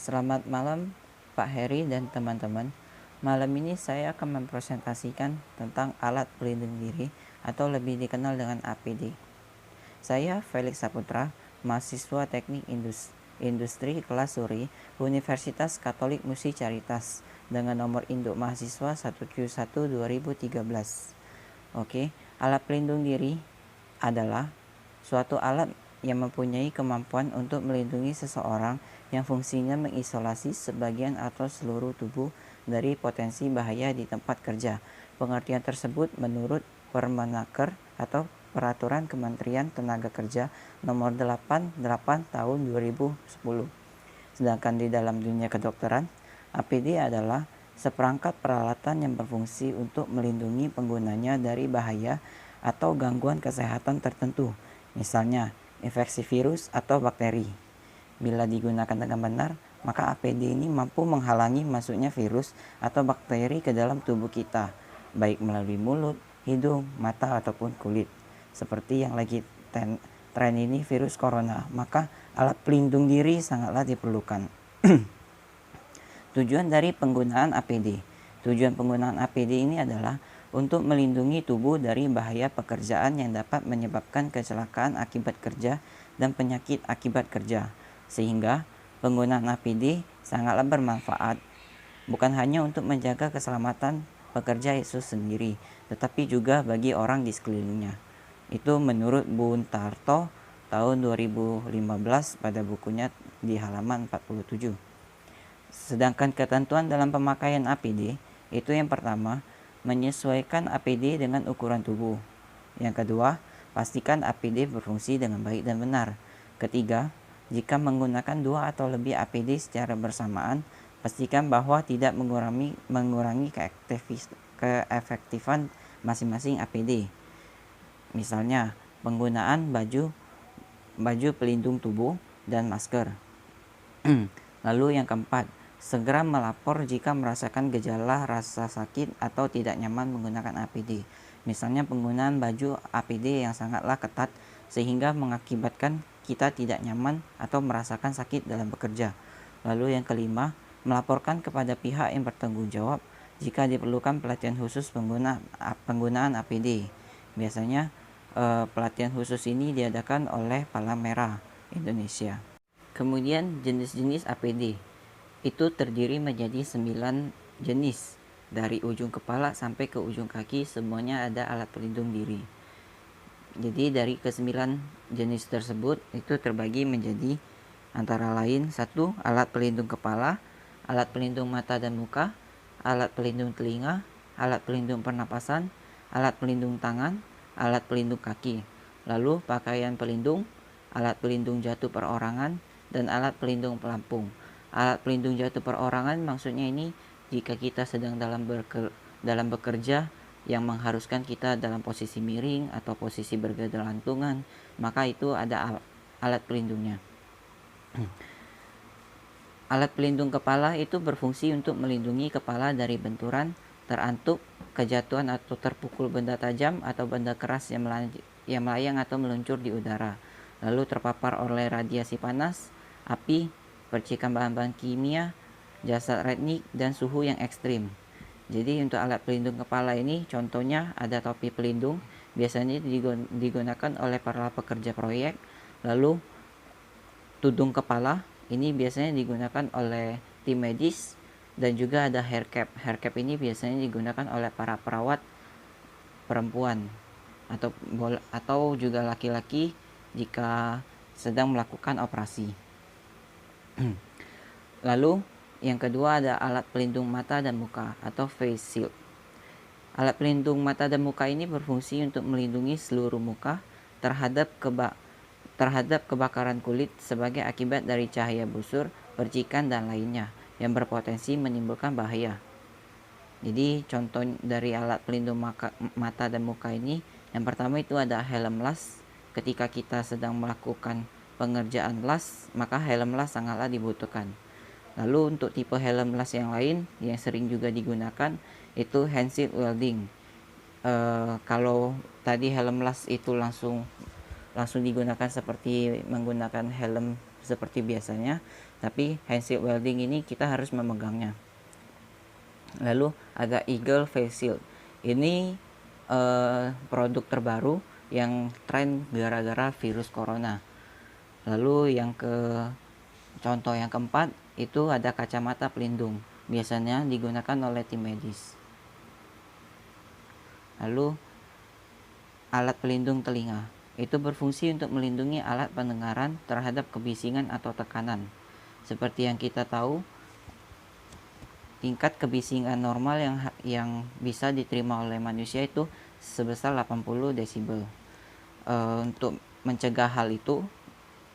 Selamat malam Pak Heri dan teman-teman. Malam ini saya akan mempresentasikan tentang alat pelindung diri atau lebih dikenal dengan APD. Saya Felix Saputra, mahasiswa Teknik Industri kelas Suri, Universitas Katolik Musi Caritas dengan nomor induk mahasiswa 1Q1 2013. Oke, alat pelindung diri adalah suatu alat yang mempunyai kemampuan untuk melindungi seseorang yang fungsinya mengisolasi sebagian atau seluruh tubuh dari potensi bahaya di tempat kerja. Pengertian tersebut menurut Permenaker atau Peraturan Kementerian Tenaga Kerja Nomor 88 Tahun 2010. Sedangkan di dalam dunia kedokteran, APD adalah seperangkat peralatan yang berfungsi untuk melindungi penggunanya dari bahaya atau gangguan kesehatan tertentu, misalnya infeksi virus atau bakteri. Bila digunakan dengan benar, maka APD ini mampu menghalangi masuknya virus atau bakteri ke dalam tubuh kita, baik melalui mulut, hidung, mata, ataupun kulit. Seperti yang lagi tren ini virus corona, maka alat pelindung diri sangatlah diperlukan. Tujuan dari penggunaan APD. Tujuan penggunaan APD ini adalah untuk melindungi tubuh dari bahaya pekerjaan yang dapat menyebabkan kecelakaan akibat kerja dan penyakit akibat kerja. Sehingga penggunaan APD sangatlah bermanfaat bukan hanya untuk menjaga keselamatan pekerja itu sendiri, tetapi juga bagi orang di sekelilingnya. Itu menurut Buntarto tahun 2015 pada bukunya di halaman 47. Sedangkan ketentuan dalam pemakaian APD itu yang pertama, menyesuaikan APD dengan ukuran tubuh. Yang kedua, pastikan APD berfungsi dengan baik dan benar. Ketiga, jika menggunakan 2 atau lebih APD secara bersamaan, pastikan bahwa tidak mengurangi keefektifan masing-masing APD. Misalnya, penggunaan baju pelindung tubuh dan masker. Lalu yang keempat, segera melapor jika merasakan gejala rasa sakit atau tidak nyaman menggunakan APD. Misalnya penggunaan baju APD yang sangatlah ketat sehingga mengakibatkan kita tidak nyaman atau merasakan sakit dalam bekerja. Lalu yang kelima, melaporkan kepada pihak yang bertanggung jawab jika diperlukan pelatihan khusus penggunaan APD. Biasanya pelatihan khusus ini diadakan oleh Palang Merah Indonesia. Kemudian jenis-jenis APD itu terdiri menjadi 9 jenis. Dari ujung kepala sampai ke ujung kaki semuanya ada alat pelindung diri. Jadi dari ke-9 jenis tersebut itu terbagi menjadi antara lain 1. Alat pelindung kepala, alat pelindung mata dan muka, alat pelindung telinga, alat pelindung pernapasan, alat pelindung tangan, alat pelindung kaki. Lalu pakaian pelindung, alat pelindung jatuh perorangan, dan alat pelindung pelampung. Alat pelindung jatuh perorangan maksudnya ini jika kita sedang dalam bekerja yang mengharuskan kita dalam posisi miring atau posisi bergelantungan, maka itu ada alat pelindungnya. Alat pelindung kepala itu berfungsi untuk melindungi kepala dari benturan, terantuk, kejatuhan atau terpukul benda tajam atau benda keras yang melayang atau meluncur di udara, lalu terpapar oleh radiasi panas, api, percikan bahan-bahan kimia, jasad retnik, dan suhu yang ekstrim. Jadi untuk alat pelindung kepala ini contohnya ada topi pelindung, biasanya digunakan oleh para pekerja proyek. Lalu tudung kepala, ini biasanya digunakan oleh tim medis, dan juga ada hair cap. Hair cap ini biasanya digunakan oleh para perawat perempuan atau juga laki-laki jika sedang melakukan operasi. Lalu yang kedua ada alat pelindung mata dan muka atau face shield. Alat pelindung mata dan muka ini berfungsi untuk melindungi seluruh muka terhadap kebakaran kulit sebagai akibat dari cahaya busur, percikan, dan lainnya yang berpotensi menimbulkan bahaya. Jadi contoh dari alat pelindung mata dan muka ini, yang pertama itu ada helm las. Ketika kita sedang melakukan pengerjaan las, maka helm las sangatlah dibutuhkan. Lalu untuk tipe helm las yang lain yang sering juga digunakan itu hand shield welding. Kalau tadi helm las itu langsung digunakan seperti menggunakan helm seperti biasanya, tapi hand shield welding ini kita harus memegangnya. Lalu ada Eagle Face Shield. Ini produk terbaru yang tren gara-gara virus corona. Lalu contoh yang keempat itu ada kacamata pelindung. Biasanya digunakan oleh tim medis. Lalu alat pelindung telinga. Itu berfungsi untuk melindungi alat pendengaran terhadap kebisingan atau tekanan. Seperti yang kita tahu, tingkat kebisingan normal yang bisa diterima oleh manusia itu sebesar 80 desibel. Untuk mencegah hal itu,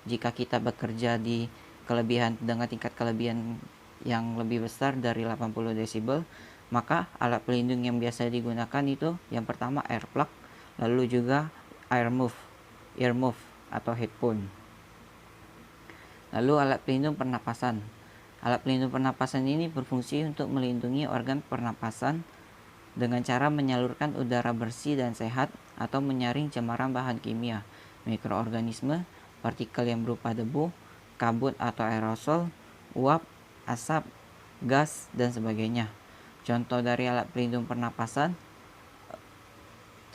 jika kita bekerja dengan tingkat kelebihan yang lebih besar dari 80 desibel, maka alat pelindung yang biasa digunakan itu yang pertama earplug, lalu juga earmuff atau headphone. Lalu alat pelindung pernapasan. Alat pelindung pernapasan ini berfungsi untuk melindungi organ pernapasan dengan cara menyalurkan udara bersih dan sehat atau menyaring cemaran bahan kimia, mikroorganisme, partikel yang berupa debu, kabut atau aerosol, uap, asap, gas, dan sebagainya. Contoh dari alat pelindung pernapasan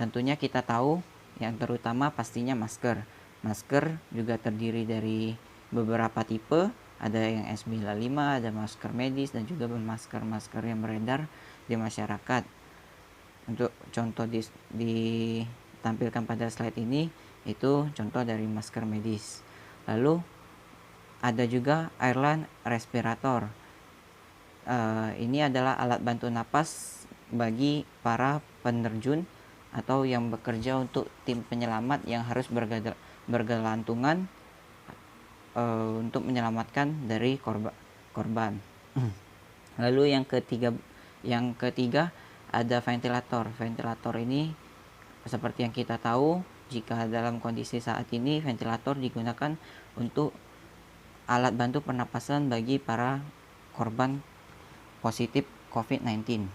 tentunya kita tahu yang terutama pastinya masker. Masker juga terdiri dari beberapa tipe, ada yang S95, ada masker medis, dan juga masker yang beredar di masyarakat. Untuk contoh ditampilkan pada slide ini, itu contoh dari masker medis. Lalu ada juga airline respirator. Ini adalah alat bantu napas bagi para penerjun atau yang bekerja untuk tim penyelamat yang harus bergelantungan untuk menyelamatkan dari korban. Lalu yang ketiga ada ventilator. Ventilator ini seperti yang kita tahu, jika dalam kondisi saat ini ventilator digunakan untuk alat bantu pernapasan bagi para korban positif COVID-19.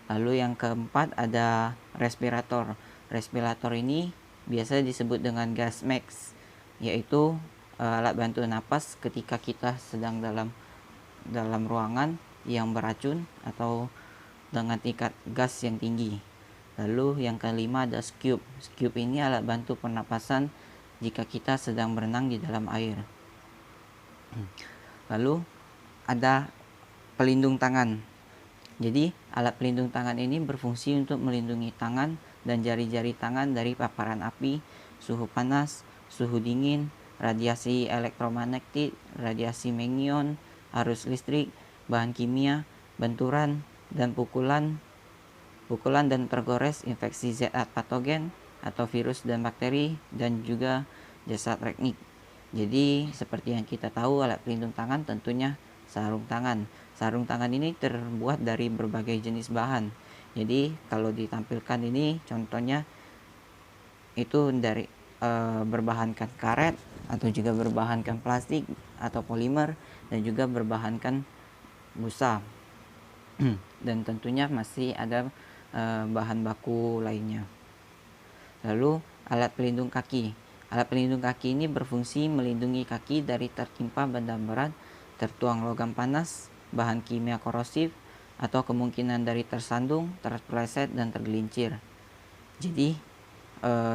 Lalu yang keempat ada respirator. Respirator ini biasa disebut dengan gas mask, yaitu alat bantu napas ketika kita sedang dalam ruangan yang beracun atau dengan tingkat gas yang tinggi. Lalu yang kelima ada scuba. Scuba ini alat bantu pernapasan jika kita sedang berenang di dalam air. Lalu ada pelindung tangan. Jadi alat pelindung tangan ini berfungsi untuk melindungi tangan dan jari-jari tangan dari paparan api, suhu panas, suhu dingin, radiasi elektromagnetik, radiasi mengion, arus listrik, bahan kimia, benturan, dan pukulan dan tergores infeksi zat patogen atau virus dan bakteri, dan juga jasa teknik. Jadi seperti yang kita tahu, alat pelindung tangan tentunya sarung tangan. Sarung tangan ini terbuat dari berbagai jenis bahan. Jadi kalau ditampilkan ini contohnya itu dari berbahankan karet atau juga berbahankan plastik atau polimer, dan juga berbahankan busa. Dan tentunya masih ada bahan baku lainnya. Lalu alat pelindung kaki. Alat pelindung kaki ini berfungsi melindungi kaki dari tertimpa benda berat, tertuang logam panas, bahan kimia korosif, atau kemungkinan dari tersandung, terpeleset, dan tergelincir. Jadi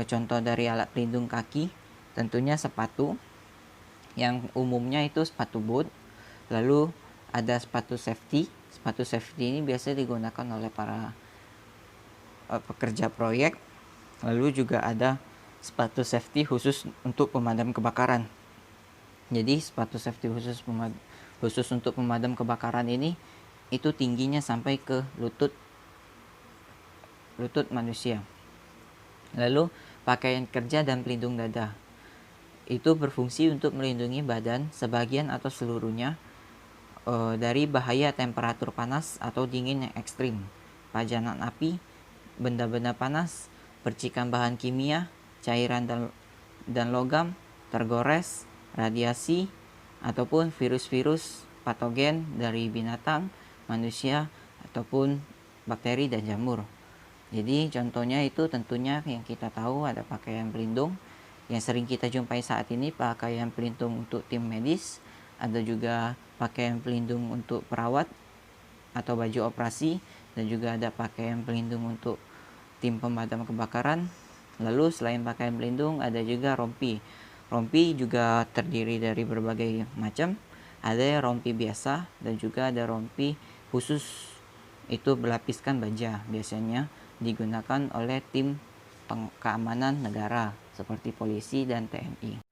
contoh dari alat pelindung kaki tentunya sepatu, yang umumnya itu sepatu boot. Lalu ada sepatu safety. Sepatu safety ini biasanya digunakan oleh para pekerja proyek. Lalu juga ada sepatu safety khusus untuk pemadam kebakaran. Jadi sepatu safety khusus untuk pemadam kebakaran ini itu tingginya sampai ke lutut manusia. Lalu pakaian kerja dan pelindung dada. Itu berfungsi untuk melindungi badan sebagian atau seluruhnya dari bahaya temperatur panas atau dingin yang ekstrim, pajanan api, benda-benda panas, percikan bahan kimia, cairan dan logam, tergores, radiasi, ataupun virus-virus patogen dari binatang, manusia, ataupun bakteri dan jamur. Jadi contohnya itu tentunya yang kita tahu ada pakaian pelindung. Yang sering kita jumpai saat ini pakaian pelindung untuk tim medis, ada juga pakaian pelindung untuk perawat atau baju operasi, dan juga ada pakaian pelindung untuk tim pemadam kebakaran. Lalu selain pakaian pelindung ada juga rompi. Rompi juga terdiri dari berbagai macam. Ada rompi biasa dan juga ada rompi khusus, itu berlapiskan baja, biasanya digunakan oleh tim keamanan negara seperti polisi dan TNI.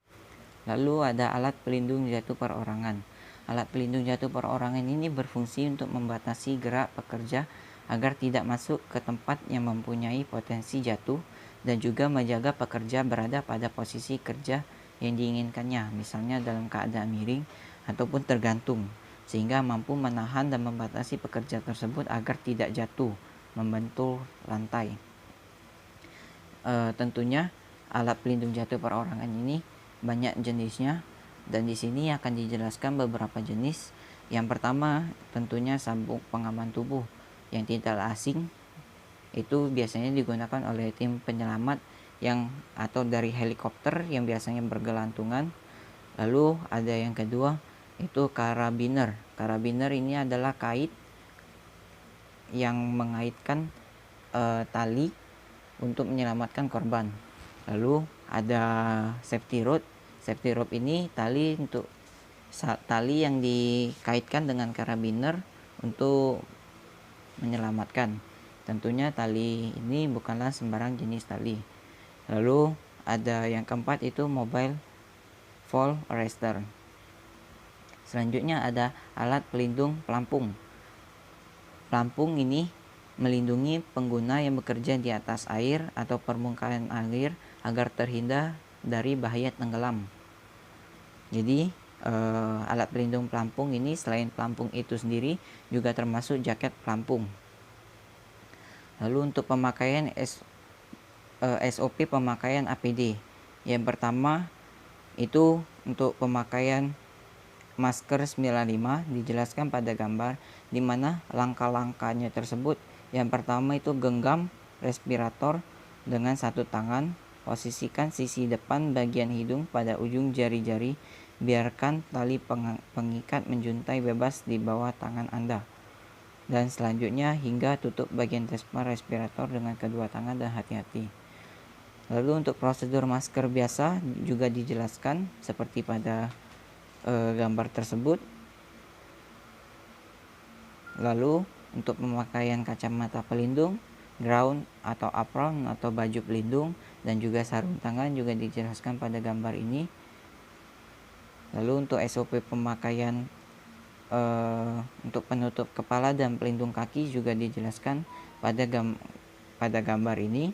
Lalu ada alat pelindung jatuh perorangan. Alat pelindung jatuh perorangan ini berfungsi untuk membatasi gerak pekerja agar tidak masuk ke tempat yang mempunyai potensi jatuh, dan juga menjaga pekerja berada pada posisi kerja yang diinginkannya, misalnya dalam keadaan miring ataupun tergantung, sehingga mampu menahan dan membatasi pekerja tersebut agar tidak jatuh membentur lantai. Tentunya alat pelindung jatuh perorangan ini banyak jenisnya, dan di sini akan dijelaskan beberapa jenis. Yang pertama tentunya sabuk pengaman tubuh yang tidak asing, itu biasanya digunakan oleh tim penyelamat yang atau dari helikopter yang biasanya bergelantungan. Lalu ada yang kedua, itu karabiner. Karabiner ini adalah kait yang mengaitkan tali untuk menyelamatkan korban. Lalu ada safety rope. Safety rope ini tali yang dikaitkan dengan karabiner untuk menyelamatkan. Tentunya tali ini bukanlah sembarang jenis tali. Lalu ada yang keempat, itu mobile fall arrestor. Selanjutnya ada alat pelindung pelampung. Pelampung ini melindungi pengguna yang bekerja di atas air atau permukaan air agar terhindar dari bahaya tenggelam. Jadi alat pelindung pelampung ini selain pelampung itu sendiri juga termasuk jaket pelampung. Lalu untuk pemakaian SOP pemakaian APD. Yang pertama itu untuk pemakaian masker 95 dijelaskan pada gambar, di mana langkah-langkahnya tersebut. Yang pertama itu genggam respirator dengan satu tangan, posisikan sisi depan bagian hidung pada ujung jari-jari, biarkan tali pengikat menjuntai bebas di bawah tangan Anda. Dan selanjutnya hingga tutup bagian respirator dengan kedua tangan dan hati-hati. Lalu untuk prosedur masker biasa juga dijelaskan seperti pada gambar tersebut. Lalu untuk pemakaian kacamata pelindung, gown atau apron atau baju pelindung, dan juga sarung tangan juga dijelaskan pada gambar ini. Lalu untuk SOP pemakaian untuk penutup kepala dan pelindung kaki juga dijelaskan pada gambar ini.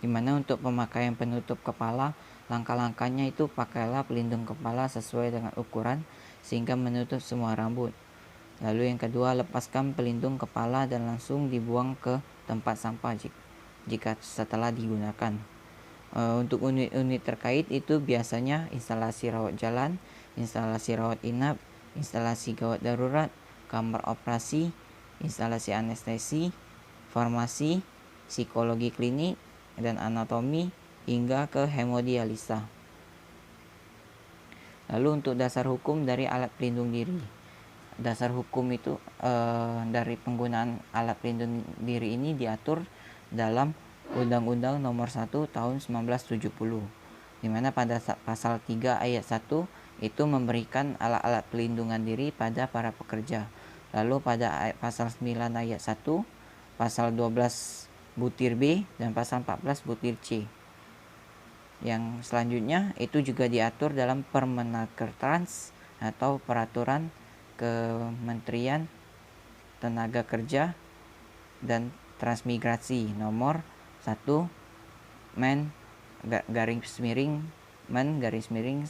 Dimana untuk pemakaian penutup kepala, langkah-langkahnya itu pakailah pelindung kepala sesuai dengan ukuran sehingga menutup semua rambut. Lalu yang kedua, lepaskan pelindung kepala dan langsung dibuang ke tempat sampah jika setelah digunakan. Untuk unit-unit terkait itu biasanya instalasi rawat jalan, instalasi rawat inap, instalasi gawat darurat, kamar operasi, instalasi anestesi, farmasi, psikologi klinik, dan anatomi, hingga ke hemodialisa. Lalu untuk dasar hukum dari alat pelindung diri. Dasar hukum itu dari penggunaan alat pelindung diri ini diatur dalam Undang-Undang Nomor 1 Tahun 1970, di mana pada pasal 3 ayat 1 itu memberikan alat-alat pelindungan diri pada para pekerja. Lalu pada pasal 9 ayat 1, pasal 12 butir B, dan pasal 14 butir C. Yang selanjutnya itu juga diatur dalam Permenakertrans atau Peraturan Kementerian Tenaga Kerja dan Transmigrasi nomor 1 Men Men 1981,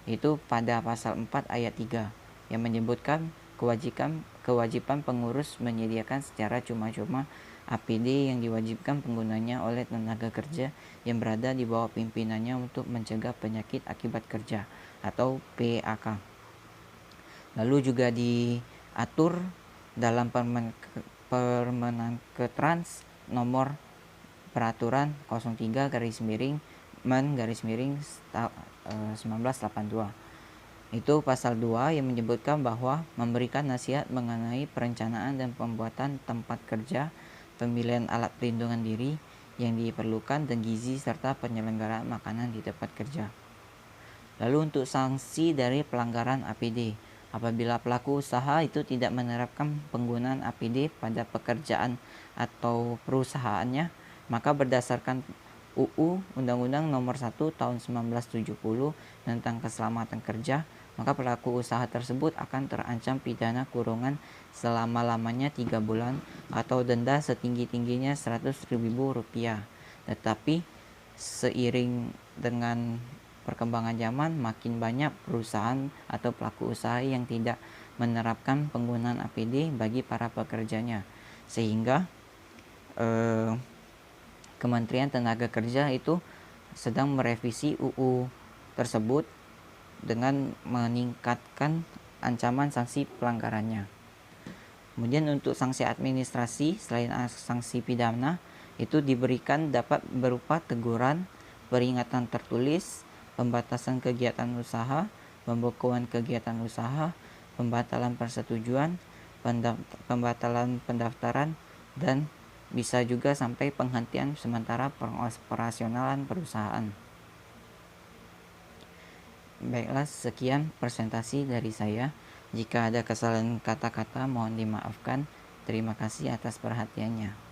itu pada pasal 4 ayat 3 yang menyebutkan kewajiban pengurus menyediakan secara cuma-cuma APD yang diwajibkan penggunanya oleh tenaga kerja yang berada di bawah pimpinannya untuk mencegah penyakit akibat kerja atau PAK. Lalu juga diatur dalam Permenakertrans nomor Peraturan 03/2015 1982. Itu pasal 2 yang menyebutkan bahwa memberikan nasihat mengenai perencanaan dan pembuatan tempat kerja, pemilihan alat pelindungan diri yang diperlukan dan gizi serta penyelenggaraan makanan di tempat kerja. Lalu untuk sanksi dari pelanggaran APD, apabila pelaku usaha itu tidak menerapkan penggunaan APD pada pekerjaan atau perusahaannya, maka berdasarkan UU Undang-Undang Nomor 1 Tahun 1970 tentang Keselamatan Kerja, maka pelaku usaha tersebut akan terancam pidana kurungan selama-lamanya 3 bulan atau denda setinggi-tingginya Rp100.000. Tetapi seiring dengan perkembangan zaman, makin banyak perusahaan atau pelaku usaha yang tidak menerapkan penggunaan APD bagi para pekerjanya, sehingga Kementerian Tenaga Kerja itu sedang merevisi UU tersebut dengan meningkatkan ancaman sanksi pelanggarannya. Kemudian untuk sanksi administrasi selain sanksi pidana itu diberikan dapat berupa teguran, peringatan tertulis, pembatasan kegiatan usaha, pembekuan kegiatan usaha, pembatalan persetujuan, pembatalan pendaftaran, dan bisa juga sampai penghentian sementara pengoperasionalan perusahaan. Baiklah, sekian presentasi dari saya. Jika ada kesalahan kata-kata mohon dimaafkan. Terima kasih atas perhatiannya.